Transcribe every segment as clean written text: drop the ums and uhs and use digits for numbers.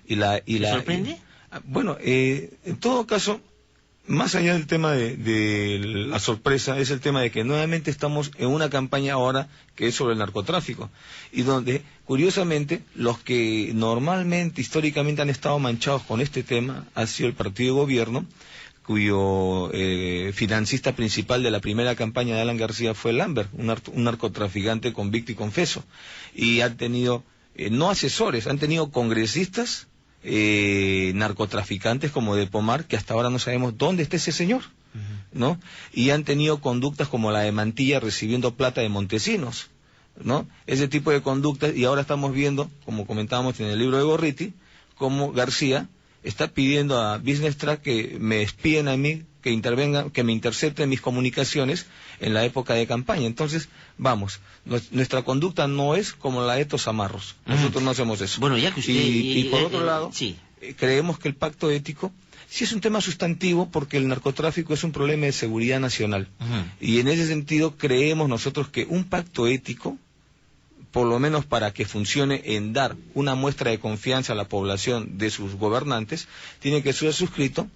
¿Te sorprende? Bueno, en todo caso, más allá del tema de la sorpresa, es el tema de que nuevamente estamos en una campaña ahora que es sobre el narcotráfico, y donde, curiosamente, los que normalmente, históricamente han estado manchados con este tema, ha sido el partido de gobierno, cuyo financista principal de la primera campaña de Alan García fue Lambert, un narcotraficante convicto y confeso, y han tenido, no asesores, han tenido congresistas, narcotraficantes como de Pomar, que hasta ahora no sabemos dónde está ese señor, ¿no? Y han tenido conductas como la de Mantilla recibiendo plata de Montesinos, ¿no? Ese tipo de conductas, y ahora estamos viendo, como comentábamos en el libro de Gorriti, cómo García está pidiendo a Business Track que me espíen a mí, que intervengan, que me intercepten mis comunicaciones en la época de campaña. Entonces, vamos, nuestra conducta no es como la de estos amarros. Nosotros no hacemos eso. Bueno, ya que usted... Y por otro lado, sí. Creemos que el pacto ético sí es un tema sustantivo, porque el narcotráfico es un problema de seguridad nacional. Y en ese sentido creemos nosotros que un pacto ético, por lo menos para que funcione en dar una muestra de confianza a la población de sus gobernantes, tiene que ser suscrito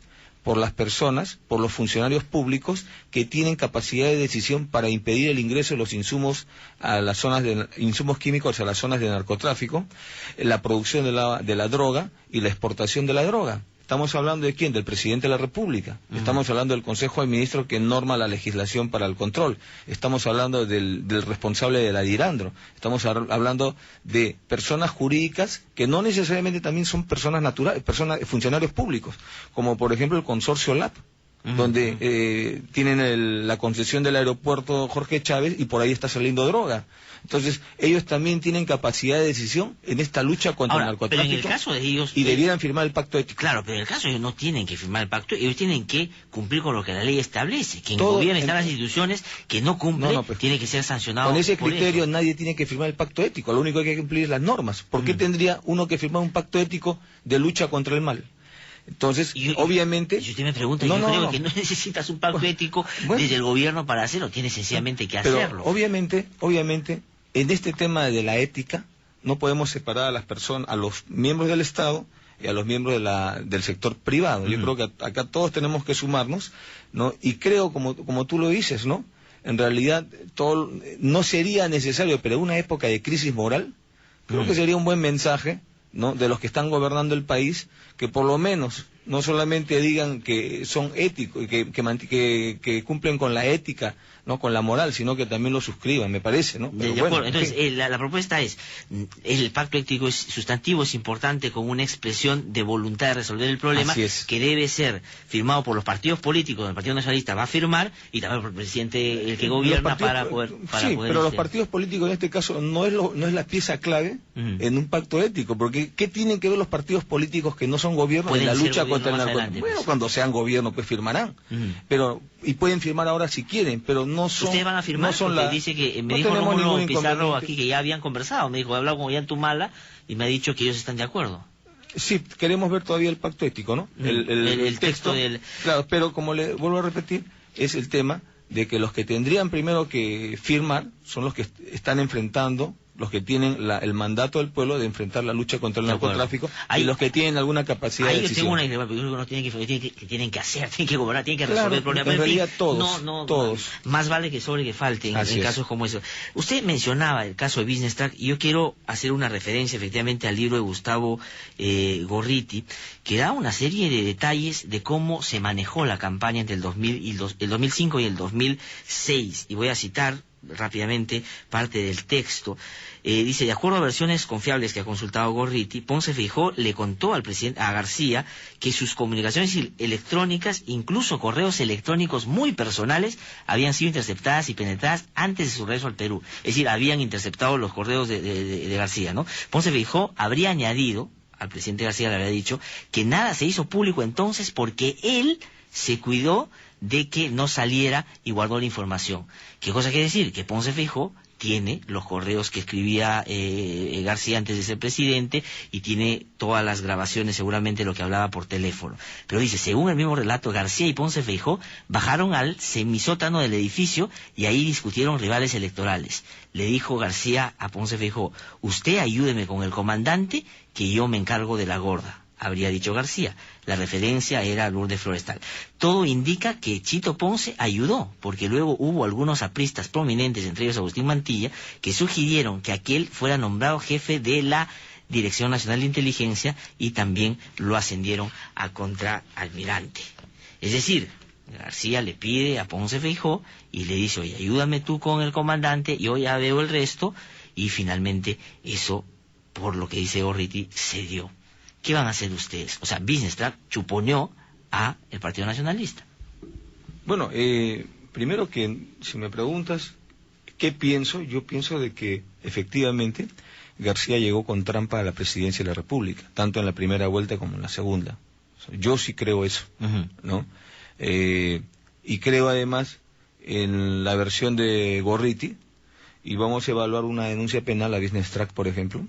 por las personas, por los funcionarios públicos que tienen capacidad de decisión para impedir el ingreso de los insumos a las zonas de insumos químicos a las zonas de narcotráfico, la producción de la droga y la exportación de la droga. Estamos hablando de ¿quién? Del presidente de la República. Estamos hablando del Consejo de Ministros que norma la legislación para el control. Estamos hablando del responsable de la DIRANDRO. Estamos hablando de personas jurídicas que no necesariamente también son personas naturales, funcionarios públicos, como por ejemplo el consorcio LAP, donde tienen la concesión del aeropuerto Jorge Chávez y por ahí está saliendo droga. Entonces, ellos también tienen capacidad de decisión en esta lucha contra el narcotráfico. Pero en el caso de ellos... Y debieran firmar el pacto ético. Claro, pero en el caso de ellos no tienen que firmar el pacto, ellos tienen que cumplir con lo que la ley establece. Quien gobierna están las instituciones que no cumplen, tiene que ser sancionado. Con ese criterio nadie tiene que firmar el pacto ético, lo único que hay que cumplir es las normas. ¿Por qué tendría uno que firmar un pacto ético de lucha contra el mal? Entonces, obviamente... Si usted me pregunta, yo creo que no necesitas un pacto ético desde el gobierno para hacerlo, tiene sencillamente que hacerlo. Obviamente, en este tema de la ética, no podemos separar a las personas, a los miembros del Estado y a los miembros del sector privado. Yo creo que acá todos tenemos que sumarnos, ¿no? Y creo, como tú lo dices, ¿no? En realidad, no sería necesario, pero en una época de crisis moral, creo que sería un buen mensaje, ¿no? De los que están gobernando el país, que por lo menos no solamente digan que son éticos, que cumplen con la ética, no con la moral, sino que también lo suscriban, me parece, ¿no? Pero bueno, entonces, la propuesta es, el pacto ético es sustantivo, es importante como una expresión de voluntad de resolver el problema, que debe ser firmado por los partidos políticos. El Partido Nacionalista va a firmar, y también por el presidente, el que gobierna, para poder... pero los partidos políticos en este caso no es la pieza clave en un pacto ético, porque ¿qué tienen que ver los partidos políticos que no son gobierno en la lucha contra el narcotráfico? Bueno, cuando sean gobierno pues firmarán, y pueden firmar ahora si quieren, pero no son... Ustedes van a firmar, dice que me dijo Rómulo Pizarro aquí que ya habían conversado, me dijo, he hablado con Ollantumala y me ha dicho que ellos están de acuerdo. Sí, queremos ver todavía el pacto ético, ¿no? El texto del... Claro, pero como le vuelvo a repetir, es el tema de que los que tendrían primero que firmar son los que están enfrentando, los que tienen el mandato del pueblo de enfrentar la lucha contra el narcotráfico, y los que tienen alguna capacidad de decisión. Ahí tengo una idea, no tienen que hacer, tienen que gobernar, tienen que resolver el problema. En realidad todos. Más vale que sobre que falte en casos como eso. Usted mencionaba el caso de Business Track, y yo quiero hacer una referencia efectivamente al libro de Gustavo Gorriti, que da una serie de detalles de cómo se manejó la campaña entre el 2005 y el 2006, y voy a citar rápidamente parte del texto. Dice, de acuerdo a versiones confiables que ha consultado Gorriti, Ponce Feijó le contó al presidente, a García, que sus comunicaciones electrónicas, incluso correos electrónicos muy personales, habían sido interceptadas y penetradas antes de su regreso al Perú. Es decir, habían interceptado los correos de García, ¿no? Ponce Feijó habría añadido, al presidente García le había dicho, que nada se hizo público entonces porque él se cuidó de que no saliera y guardó la información. ¿Qué cosa quiere decir? Que Ponce Feijó tiene los correos que escribía García antes de ser presidente y tiene todas las grabaciones, seguramente lo que hablaba por teléfono. Pero dice, según el mismo relato, García y Ponce Feijó bajaron al semisótano del edificio y ahí discutieron rivales electorales. Le dijo García a Ponce Feijó, usted ayúdeme con el comandante que yo me encargo de la gorda, habría dicho García. La referencia era a Lourdes Florestal. Todo indica que Chito Ponce ayudó, porque luego hubo algunos apristas prominentes, entre ellos Agustín Mantilla, que sugirieron que aquel fuera nombrado jefe de la Dirección Nacional de Inteligencia y también lo ascendieron a contraalmirante. Es decir, García le pide a Ponce Feijó y le dice, oye, ayúdame tú con el comandante, yo ya veo el resto, y finalmente eso, por lo que dice Gorriti, se dio. ¿Qué van a hacer ustedes? O sea, Business Track chuponeó a el Partido Nacionalista. Bueno, primero que si me preguntas qué pienso, yo pienso de que efectivamente García llegó con trampa a la presidencia de la República, tanto en la primera vuelta como en la segunda. O sea, yo sí creo eso, ¿no? Y creo además en la versión de Gorriti, y vamos a evaluar una denuncia penal a Business Track, por ejemplo,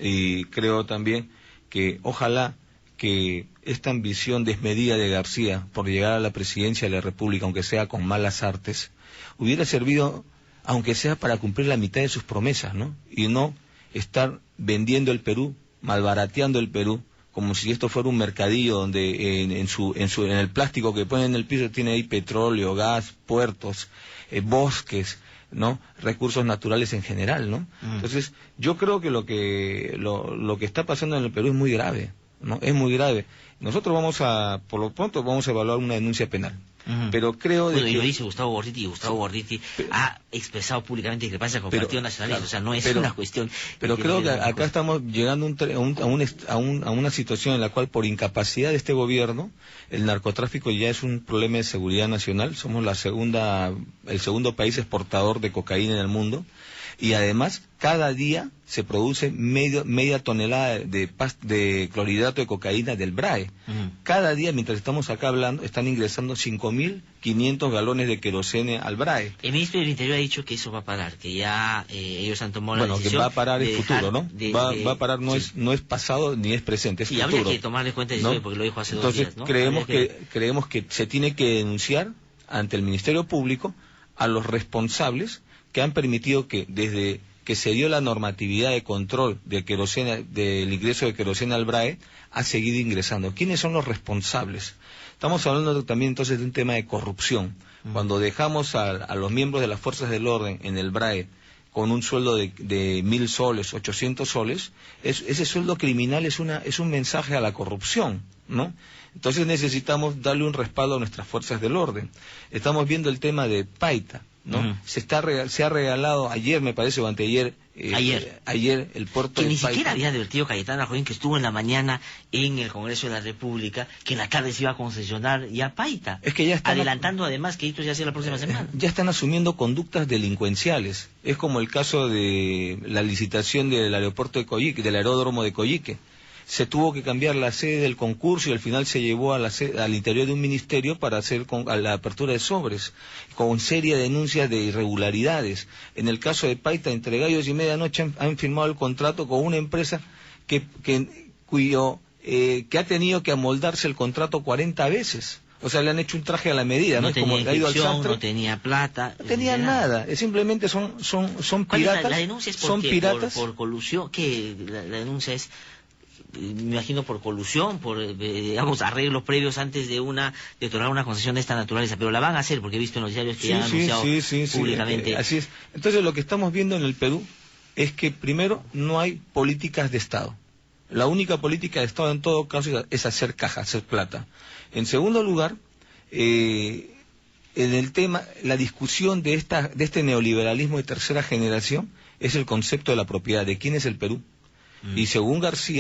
y creo también que ojalá que esta ambición desmedida de García por llegar a la presidencia de la República, aunque sea con malas artes, hubiera servido, aunque sea para cumplir la mitad de sus promesas, ¿no? Y no estar vendiendo el Perú, malbarateando el Perú, como si esto fuera un mercadillo donde en el plástico que ponen en el piso tiene ahí petróleo, gas, puertos, bosques, ¿no? Recursos naturales en general, ¿no? Entonces, yo creo que lo que está pasando en el Perú es muy grave, ¿no? Es muy grave. Nosotros por lo pronto vamos a evaluar una denuncia penal. Pero creo y lo dice Gustavo Gorriti, y Gustavo Gorriti ha expresado públicamente discrepancia con el Partido Nacionalista, claro, o sea, no es una cuestión... Pero creo que acá estamos llegando a una situación en la cual, por incapacidad de este gobierno, el narcotráfico ya es un problema de seguridad nacional. Somos el segundo país exportador de cocaína en el mundo, y además cada día se produce media tonelada de clorhidrato de cocaína del BRAE. Cada día, mientras estamos acá hablando, están ingresando 5.500 galones de querosene al BRAE. El ministro del Interior ha dicho que eso va a parar, que ya ellos han tomado la decisión. Bueno, que va a parar el futuro, ¿no? Va a parar, no es pasado ni es presente, es futuro. Y habría que tomarle cuenta de eso, ¿no? Porque lo dijo hace 2 días, ¿no? Creemos que se tiene que denunciar ante el Ministerio Público a los responsables que han permitido que desde que se dio la normatividad de control del ingreso de querosena al BRAE, ha seguido ingresando. ¿Quiénes son los responsables? Estamos hablando también entonces de un tema de corrupción. Cuando dejamos a los miembros de las fuerzas del orden en el BRAE con un sueldo de 1.000 soles, 800 soles, ese sueldo criminal es un mensaje a la corrupción, ¿no? Entonces necesitamos darle un respaldo a nuestras fuerzas del orden. Estamos viendo el tema de Paita, ¿no? Se ha regalado ayer, me parece, o anteayer, ayer el puerto que de ni Paita. Siquiera había advertido Cayetana Jovín, que estuvo en la mañana en el Congreso de la República, que en la tarde se iba a concesionar ya Paita. Es que ya están adelantando además que esto ya sea la próxima semana. Ya están asumiendo conductas delincuenciales. Es como el caso de la licitación del aeropuerto de Coyique, del aeródromo de Coyique. Se tuvo que cambiar la sede del concurso y al final se llevó al interior de un ministerio para hacer a la apertura de sobres, con seria denuncias de irregularidades. En el caso de Paita, entre gallos y medianoche han firmado el contrato con una empresa que ha tenido que amoldarse el contrato 40 veces. O sea, le han hecho un traje a la medida, ¿no? No tenía como ha ido al sastre. No tenía plata. No tenía nada. Simplemente son piratas. La denuncia es por colusión. ¿Qué? La denuncia es, me imagino, por colusión, por digamos arreglos previos antes de otorgar una concesión de esta naturaleza, pero la van a hacer porque he visto en los diarios que ya han anunciado públicamente. Así es. Entonces lo que estamos viendo en el Perú es que primero no hay políticas de Estado. La única política de Estado en todo caso es hacer caja, hacer plata. En segundo lugar, en el tema, la discusión de este neoliberalismo de tercera generación es el concepto de la propiedad, de quién es el Perú. Y según García,